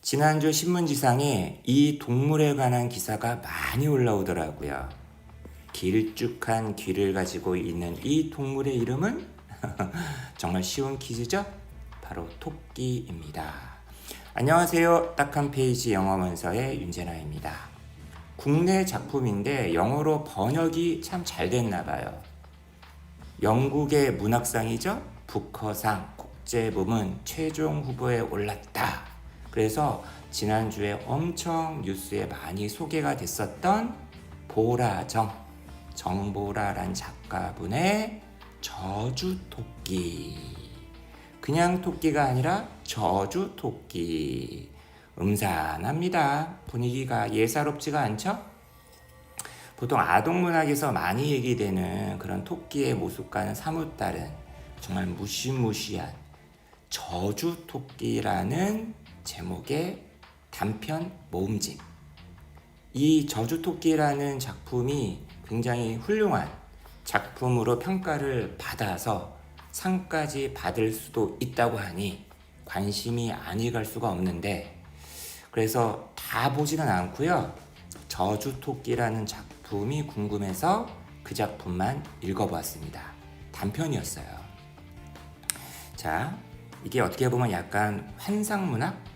지난주 신문지상에 이 동물에 관한 기사가 많이 올라오더라고요. 길쭉한 귀를 가지고 있는 이 동물의 이름은 정말 쉬운 퀴즈죠? 바로 토끼입니다. 안녕하세요. 딱 한 페이지 영어문서의 윤재나입니다. 국내 작품인데 영어로 번역이 참 잘 됐나 봐요. 영국의 문학상이죠? 부커상 국제부문 최종 후보에 올랐다. 그래서 지난주에 엄청 뉴스에 많이 소개가 됐었던 보라정, 정보라란 작가분의 저주토끼. 그냥 토끼가 아니라 저주토끼. 음산합니다. 분위기가 예사롭지가 않죠? 보통 아동문학에서 많이 얘기되는 그런 토끼의 모습과는 사뭇 다른 정말 무시무시한 저주토끼라는 제목의 단편 모음집. 이 저주토끼라는 작품이 굉장히 훌륭한 작품으로 평가를 받아서 상까지 받을 수도 있다고 하니 관심이 안 갈 수가 없는데, 그래서 다 보지는 않고요. 저주토끼라는 작품이 궁금해서 그 작품만 읽어보았습니다. 단편이었어요. 자, 이게 어떻게 보면 약간 환상문학?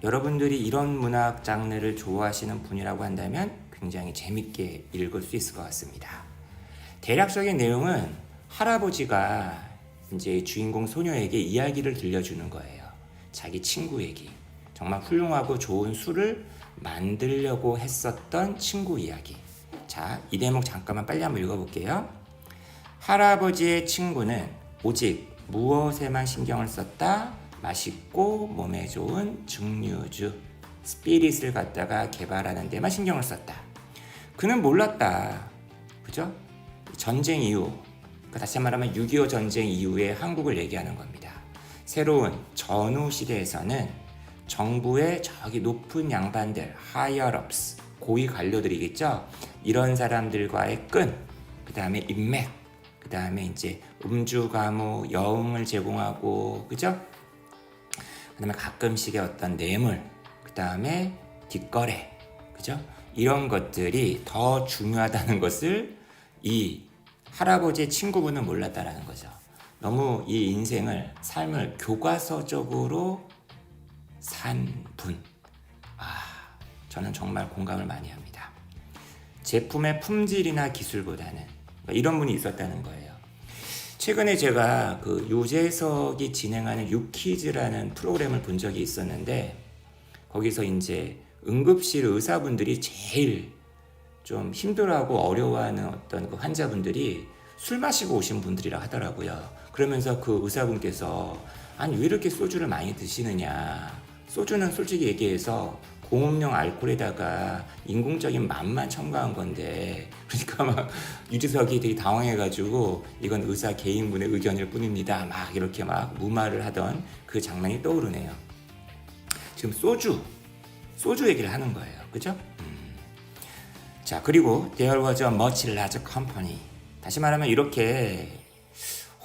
여러분들이 이런 문학 장르를 좋아하시는 분이라고 한다면 굉장히 재밌게 읽을 수 있을 것 같습니다. 대략적인 내용은 할아버지가 이제 주인공 소녀에게 이야기를 들려주는 거예요. 자기 친구 얘기. 정말 훌륭하고 좋은 술을 만들려고 했었던 친구 이야기. 자, 이 대목 잠깐만 빨리 한번 읽어볼게요. 할아버지의 친구는 오직 무엇에만 신경을 썼다? 맛있고 몸에 좋은 증류주, 스피릿을 갖다가 개발하는 데만 신경을 썼다. 그는 몰랐다. 그죠? 전쟁 이후, 다시 말하면 6.25 전쟁 이후의 한국을 얘기하는 겁니다. 새로운 전후 시대에서는 정부의 저기 높은 양반들, 하이어럽스, 고위 관료들이겠죠. 이런 사람들과의 끈, 그 다음에 인맥, 그 다음에 이제 음주 가무, 여흥을 제공하고, 그죠? 그 다음에 가끔씩의 어떤 뇌물, 그 다음에 뒷거래, 그죠? 이런 것들이 더 중요하다는 것을 이 할아버지의 친구분은 몰랐다라는 거죠. 너무 이 인생을, 삶을 교과서적으로 산 분. 저는 정말 공감을 많이 합니다. 제품의 품질이나 기술보다는 이런 분이 있었다는 거예요. 최근에 제가 그 유재석이 진행하는 유퀴즈라는 프로그램을 본 적이 있었는데, 거기서 이제 응급실 의사분들이 제일 좀 힘들어하고 어려워하는 어떤 그 환자분들이 술 마시고 오신 분들이라 하더라고요. 그러면서 그 의사분께서 아니 왜 이렇게 소주를 많이 드시느냐. 소주는 솔직히 얘기해서 공업용 알코올에다가 인공적인 맛만 첨가한 건데, 그러니까 막 유재석이 되게 당황해가지고 이건 의사 개인분의 의견일 뿐입니다. 막 이렇게 막 무마를 하던 그 장면이 떠오르네요. 지금 소주 얘기를 하는 거예요. 그죠? 자, 그리고 there was a much larger company. 다시 말하면 이렇게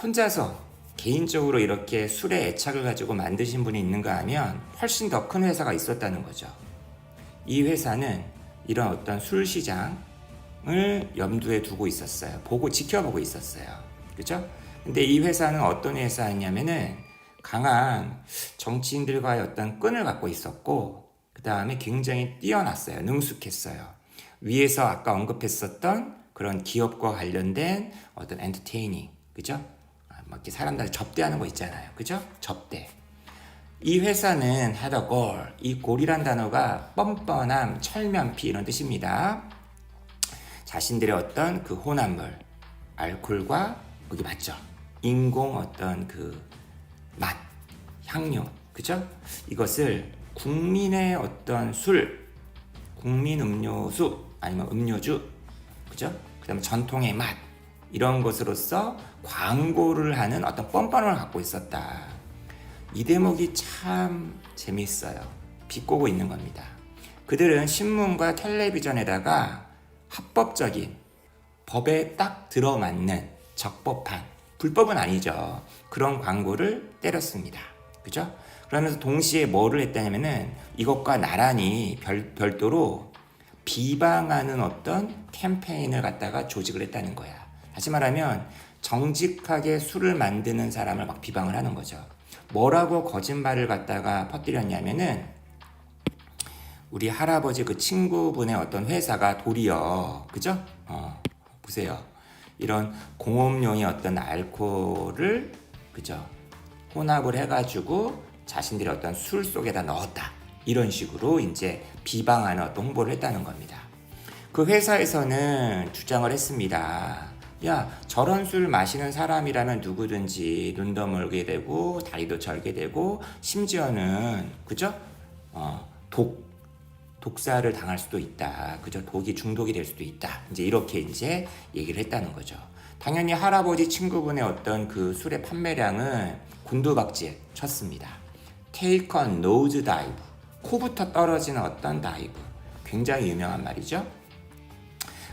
혼자서 개인적으로 이렇게 술에 애착을 가지고 만드신 분이 있는가 하면 훨씬 더 큰 회사가 있었다는 거죠. 이 회사는 이런 어떤 술 시장을 염두에 두고 있었어요. 지켜보고 있었어요. 그죠? 근데 이 회사는 어떤 회사였냐면은 강한 정치인들과의 어떤 끈을 갖고 있었고, 그 다음에 굉장히 뛰어났어요. 능숙했어요. 위에서 아까 언급했었던 그런 기업과 관련된 어떤 엔터테이닝, 그죠? 막 이렇게 사람들 접대하는 거 있잖아요. 그죠? 접대. 이 회사는 had a goal. 이 goal이란 단어가 뻔뻔함, 철면피 이런 뜻입니다. 자신들의 어떤 그 혼합물, 알코올과 여기 맞죠? 인공 어떤 그 맛, 향료, 그죠? 이것을 국민의 어떤 술, 국민 음료수 아니면 음료주, 그죠? 그다음에 전통의 맛 이런 것으로서 광고를 하는 어떤 뻔뻔함을 갖고 있었다. 이 대목이 참 재밌어요. 비꼬고 있는 겁니다. 그들은 신문과 텔레비전에다가 합법적인 법에 딱 들어맞는 적법한, 불법은 아니죠. 그런 광고를 때렸습니다. 그죠? 그러면서 동시에 뭐를 했다냐면은 이것과 나란히 별도로 비방하는 어떤 캠페인을 갖다가 조직을 했다는 거야. 다시 말하면 정직하게 술을 만드는 사람을 막 비방을 하는 거죠. 뭐라고 거짓말을 갖다가 퍼뜨렸냐면은 우리 할아버지 그 친구분의 어떤 회사가 도리어, 그죠? 보세요. 이런 공업용의 어떤 알코올을, 그죠? 혼합을 해가지고 자신들의 어떤 술 속에다 넣었다. 이런 식으로 이제 비방하는 어떤 홍보를 했다는 겁니다. 그 회사에서는 주장을 했습니다. 야, 저런 술 마시는 사람이라면 누구든지 눈도 멀게 되고 다리도 절게 되고 심지어는, 그죠? 독사를 당할 수도 있다. 그죠? 독이 중독이 될 수도 있다. 이제 이렇게 이제 얘기를 했다는 거죠. 당연히 할아버지 친구분의 어떤 그 술의 판매량은 곤두박질 쳤습니다. Take a nose dive. 코부터 떨어지는 어떤 다이브. 굉장히 유명한 말이죠.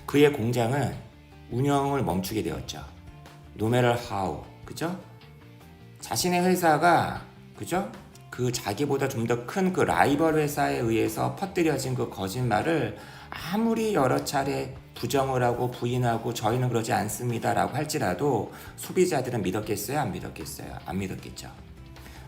그의 공장은 운영을 멈추게 되었죠. No matter how. 그죠? 자신의 회사가, 그죠? 그 자기보다 좀 더 큰 그 라이벌 회사에 의해서 퍼뜨려진 그 거짓말을 아무리 여러 차례 부정을 하고 부인하고 저희는 그러지 않습니다라고 할지라도 소비자들은 믿었겠어요? 안 믿었겠어요? 안 믿었겠죠.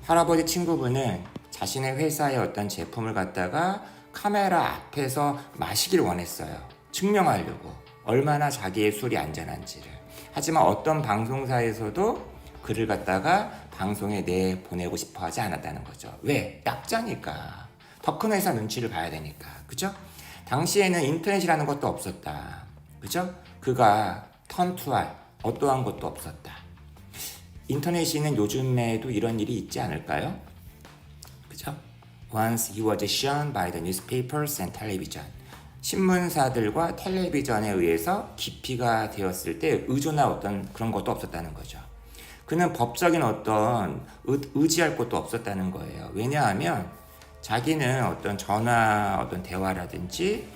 할아버지 친구분은 자신의 회사의 어떤 제품을 갖다가 카메라 앞에서 마시길 원했어요. 증명하려고. 얼마나 자기의 술이 안전한지를. 하지만 어떤 방송사에서도 그를 갖다가 방송에 내보내고 싶어 하지 않았다는 거죠. 왜? 약자니까. 더 큰 회사 눈치를 봐야 되니까. 그죠? 당시에는 인터넷이라는 것도 없었다. 그죠? 그가 턴투할 어떠한 것도 없었다. 인터넷이 있는 요즘에도 이런 일이 있지 않을까요? 그죠? Once he was shown by the newspapers and television. 신문사들과 텔레비전에 의해서 기피가 되었을 때 의존할 어떤 그런 것도 없었다는 거죠. 그는 법적인 어떤 의지할 것도 없었다는 거예요. 왜냐하면 자기는 어떤 전화 어떤 대화라든지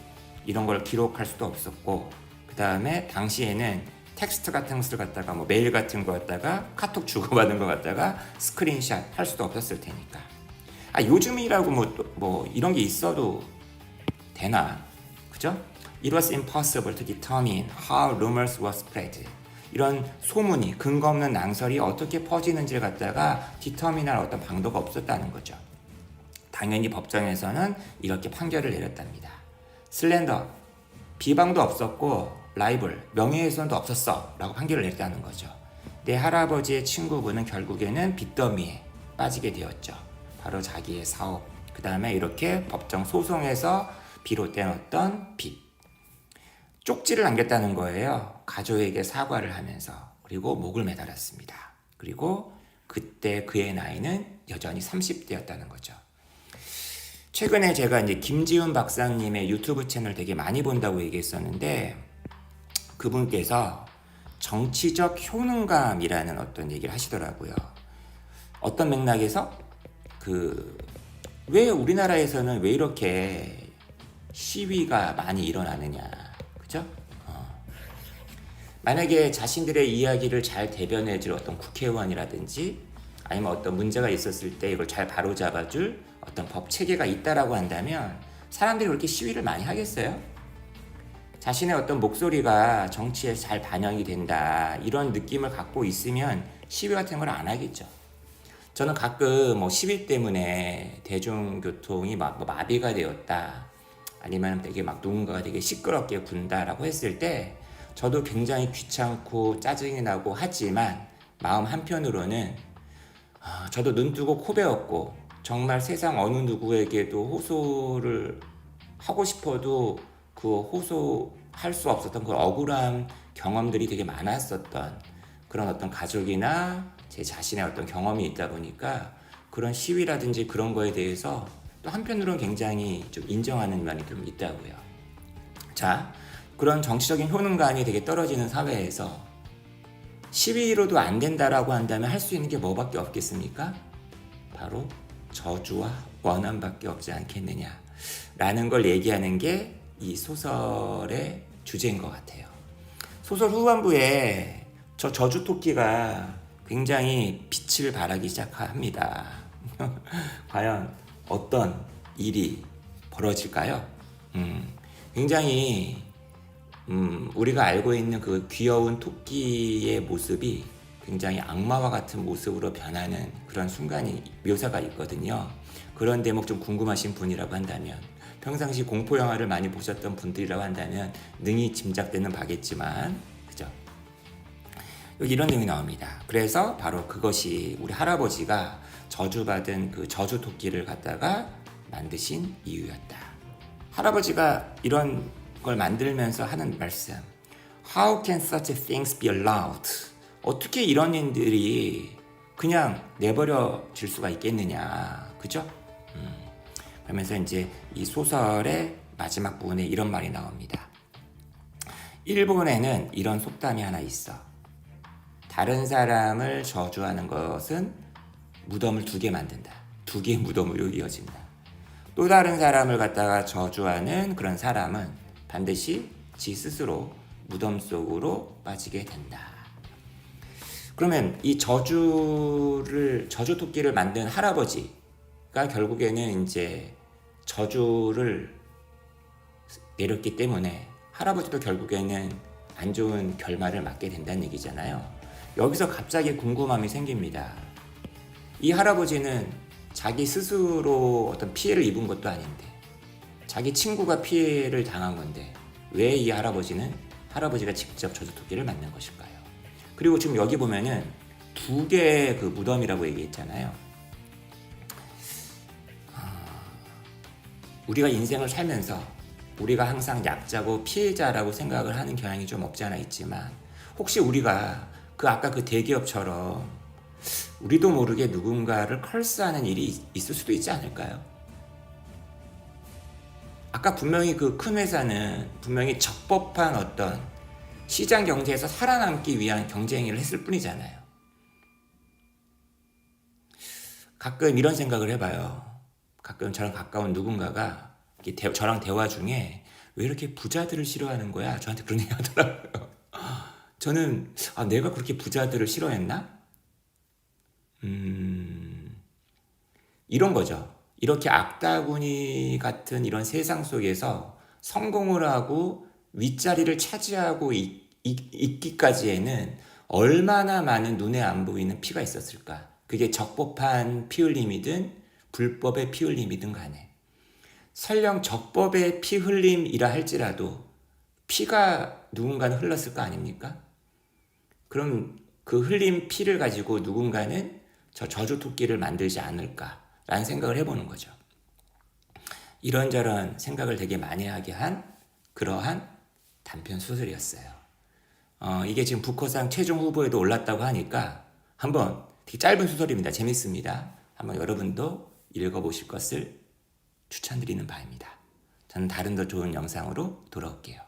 이런 걸 기록할 수도 없었고, 그 다음에 당시에는 텍스트 같은 것을 갖다가 뭐 메일 같은 거 갖다가 카톡 주고받은 거 갖다가 스크린샷 할 수도 없었을 테니까. 요즘이라고 뭐 이런 게 있어도 되나? 그죠? It was impossible to determine how rumors were spread. 이런 소문이 근거 없는 낭설이 어떻게 퍼지는지를 갖다가 디터민할 어떤 방도가 없었다는 거죠. 당연히 법정에서는 이렇게 판결을 내렸답니다. 슬렌더, 비방도 없었고 라이벌, 명예훼손도 없었어 라고 판결을 냈다는 거죠. 내 할아버지의 친구분은 결국에는 빚더미에 빠지게 되었죠. 바로 자기의 사업, 그 다음에 이렇게 법정 소송에서 비롯된 어떤 빚. 쪽지를 남겼다는 거예요. 가족에게 사과를 하면서. 그리고 목을 매달았습니다. 그리고 그때 그의 나이는 여전히 30대였다는 거죠. 최근에 제가 이제 김지훈 박사님의 유튜브 채널 되게 많이 본다고 얘기했었는데, 그분께서 정치적 효능감이라는 어떤 얘기를 하시더라고요. 어떤 맥락에서 왜 우리나라에서는 왜 이렇게 시위가 많이 일어나느냐. 그죠? 만약에 자신들의 이야기를 잘 대변해줄 어떤 국회의원이라든지 아니면 어떤 문제가 있었을 때 이걸 잘 바로잡아줄 어떤 법 체계가 있다라고 한다면 사람들이 그렇게 시위를 많이 하겠어요? 자신의 어떤 목소리가 정치에 잘 반영이 된다 이런 느낌을 갖고 있으면 시위 같은 걸 안 하겠죠. 저는 가끔 뭐 시위 때문에 대중교통이 막 마비가 되었다 아니면 되게 막 누군가가 되게 시끄럽게 군다라고 했을 때 저도 굉장히 귀찮고 짜증이 나고 하지만 마음 한편으로는 저도 눈 뜨고 코 베었고 정말 세상 어느 누구에게도 호소를 하고 싶어도 그 호소할 수 없었던 그 억울한 경험들이 되게 많았었던 그런 어떤 가족이나 제 자신의 어떤 경험이 있다 보니까 그런 시위라든지 그런 거에 대해서 또 한편으로는 굉장히 좀 인정하는 면이 좀 있다고요. 자, 그런 정치적인 효능감이 되게 떨어지는 사회에서 시위로도 안 된다라고 한다면 할 수 있는 게 뭐밖에 없겠습니까? 바로 저주와 원한밖에 없지 않겠느냐라는 걸 얘기하는 게 이 소설의 주제인 것 같아요. 소설 후반부에 저 저주 토끼가 굉장히 빛을 발하기 시작합니다. 과연 어떤 일이 벌어질까요? 굉장히 우리가 알고 있는 그 귀여운 토끼의 모습이 굉장히 악마와 같은 모습으로 변하는 그런 순간이 묘사가 있거든요. 그런 대목 좀 궁금하신 분이라고 한다면, 평상시 공포 영화를 많이 보셨던 분들이라고 한다면 능히 짐작되는 바겠지만, 그죠? 여기 이런 내용이 나옵니다. 그래서 바로 그것이 우리 할아버지가 저주받은 그 저주 토끼를 갖다가 만드신 이유였다. 할아버지가 이런 걸 만들면서 하는 말씀, How can such things be allowed? 어떻게 이런 일들이 그냥 내버려질 수가 있겠느냐, 그죠? 그러면서 이제 이 소설의 마지막 부분에 이런 말이 나옵니다. 일본에는 이런 속담이 하나 있어. 다른 사람을 저주하는 것은 무덤을 2개 만든다. 2개의 무덤으로 이어진다. 또 다른 사람을 갖다가 저주하는 그런 사람은 반드시 지 스스로 무덤 속으로 빠지게 된다. 그러면 이 저주 토끼를 만든 할아버지가 결국에는 이제 저주를 내렸기 때문에 할아버지도 결국에는 안 좋은 결말을 맞게 된다는 얘기잖아요. 여기서 갑자기 궁금함이 생깁니다. 이 할아버지는 자기 스스로 어떤 피해를 입은 것도 아닌데, 자기 친구가 피해를 당한 건데, 왜 이 할아버지가 직접 저주토끼를 만든 것일까요? 그리고 지금 여기 보면은 2개의 그 무덤이라고 얘기했잖아요. 우리가 인생을 살면서 우리가 항상 약자고 피해자라고 생각을 하는 경향이 좀 없지 않아 있지만, 혹시 우리가 아까 그 대기업처럼 우리도 모르게 누군가를 컬스하는 일이 있을 수도 있지 않을까요? 아까 분명히 그 큰 회사는 분명히 적법한 어떤 시장 경제에서 살아남기 위한 경쟁을 했을 뿐이잖아요. 가끔 이런 생각을 해봐요. 가끔 저랑 가까운 누군가가 저랑 대화 중에 왜 이렇게 부자들을 싫어하는 거야? 저한테 그런 얘기 하더라고요. 저는 내가 그렇게 부자들을 싫어했나? 이런 거죠. 이렇게 악다구니 같은 이런 세상 속에서 성공을 하고 윗자리를 차지하고 있기까지에는 얼마나 많은 눈에 안 보이는 피가 있었을까? 그게 적법한 피 흘림이든 불법의 피 흘림이든 간에, 설령 적법의 피 흘림이라 할지라도 피가 누군가는 흘렀을 거 아닙니까? 그럼 그 흘린 피를 가지고 누군가는 저 저주토끼를 만들지 않을까라는 생각을 해보는 거죠. 이런저런 생각을 되게 많이 하게 한 그러한 단편 소설이었어요. 이게 지금 부커상 최종 후보에도 올랐다고 하니까 한번, 되게 짧은 소설입니다. 재밌습니다. 한번 여러분도 읽어보실 것을 추천드리는 바입니다. 저는 다른 더 좋은 영상으로 돌아올게요.